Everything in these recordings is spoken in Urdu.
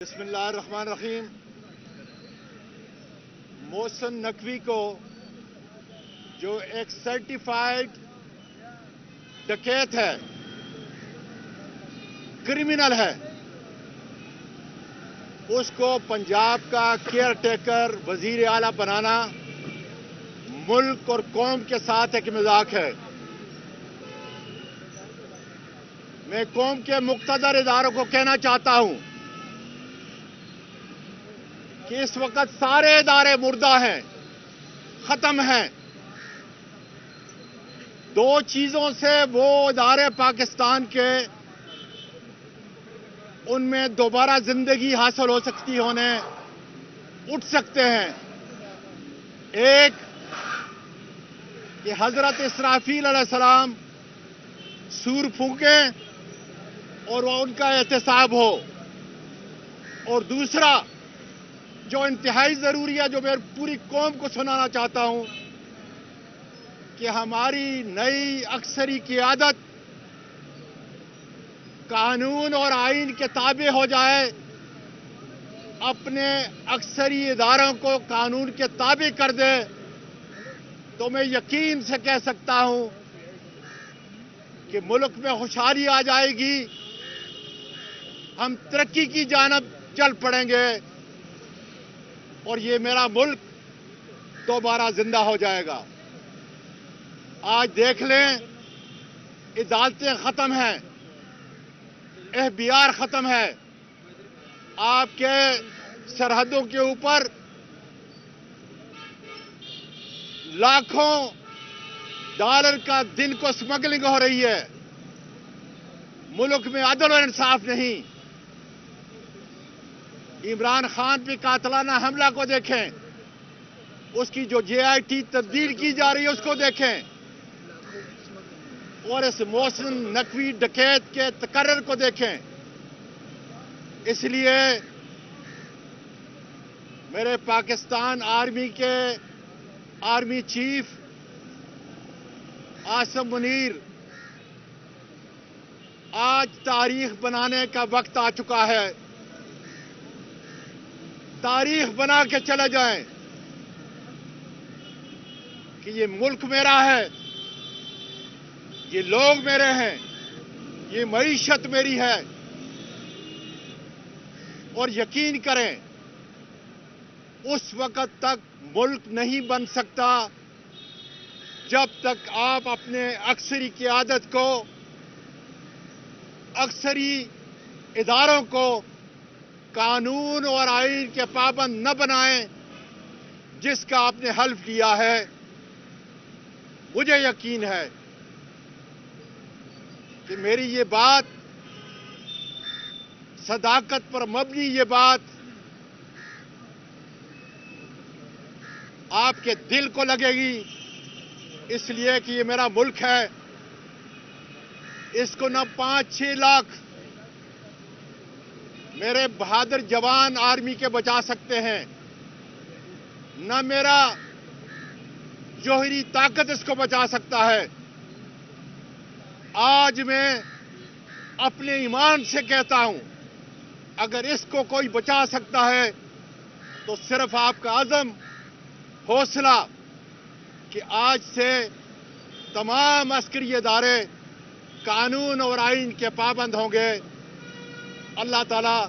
بسم اللہ الرحمن الرحیم۔ محسن نقوی کو جو ایک سرٹیفائیڈ ڈکیت ہے، کرمنل ہے، اس کو پنجاب کا کیئر ٹیکر وزیر اعلیٰ بنانا ملک اور قوم کے ساتھ ایک مذاق ہے۔ میں قوم کے مقتدر اداروں کو کہنا چاہتا ہوں کہ اس وقت سارے ادارے مردہ ہیں، ختم ہیں۔ دو چیزوں سے وہ ادارے پاکستان کے ان میں دوبارہ زندگی حاصل ہو سکتی ہونے اٹھ سکتے ہیں۔ ایک کہ حضرت اسرافیل علیہ السلام سور پھونکیں اور وہ ان کا احتساب ہو، اور دوسرا جو انتہائی ضروری ہے، جو میں پوری قوم کو سنانا چاہتا ہوں، کہ ہماری نئی اکثری قیادت قانون اور آئین کے تابع ہو جائے، اپنے اکثری اداروں کو قانون کے تابع کر دے، تو میں یقین سے کہہ سکتا ہوں کہ ملک میں خوشحالی آ جائے گی، ہم ترقی کی جانب چل پڑیں گے، اور یہ میرا ملک دوبارہ زندہ ہو جائے گا۔ آج دیکھ لیں، عدالتیں ختم ہیں، FBI ختم ہے، آپ کے سرحدوں کے اوپر لاکھوں ڈالر کا دن کو اسمگلنگ ہو رہی ہے۔ ملک میں عدل و انصاف نہیں۔ عمران خان پہ قاتلانہ حملہ کو دیکھیں، اس کی جو JIT تبدیل کی جا رہی ہے اس کو دیکھیں، اور اس محسن نقوی ڈکیت کے تقرر کو دیکھیں۔ اس لیے میرے پاکستان آرمی کے آرمی چیف عاصم منیر، آج تاریخ بنانے کا وقت آ چکا ہے۔ تاریخ بنا کے چلے جائیں کہ یہ ملک میرا ہے، یہ لوگ میرے ہیں، یہ معیشت میری ہے، اور یقین کریں اس وقت تک ملک نہیں بن سکتا جب تک آپ اپنے اکثری قیادت کو، اکثری اداروں کو قانون اور آئین کے پابند نہ بنائیں، جس کا آپ نے حلف لیا ہے۔ مجھے یقین ہے کہ میری یہ بات صداقت پر مبنی، یہ بات آپ کے دل کو لگے گی، اس لیے کہ یہ میرا ملک ہے۔ اس کو نہ 5-6 لاکھ میرے بہادر جوان آرمی کے بچا سکتے ہیں، نہ میرا جوہری طاقت اس کو بچا سکتا ہے۔ آج میں اپنے ایمان سے کہتا ہوں، اگر اس کو کوئی بچا سکتا ہے تو صرف آپ کا عزم، حوصلہ، کہ آج سے تمام عسکری ادارے قانون اور آئین کے پابند ہوں گے۔ اللہ تعالیٰ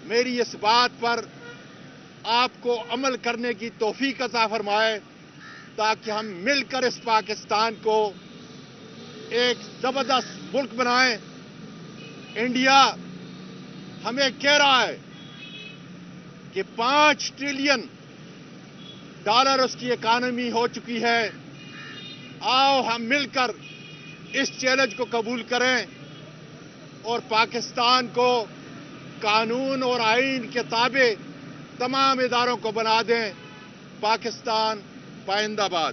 میری اس بات پر آپ کو عمل کرنے کی توفیق عطا فرمائے، تاکہ ہم مل کر اس پاکستان کو ایک زبردست ملک بنائیں۔ انڈیا ہمیں کہہ رہا ہے کہ $5 ٹریلین اس کی اکانومی ہو چکی ہے۔ آؤ ہم مل کر اس چیلنج کو قبول کریں اور پاکستان کو قانون اور آئین کے تابع تمام اداروں کو بنا دیں۔ پاکستان پائندہ باد۔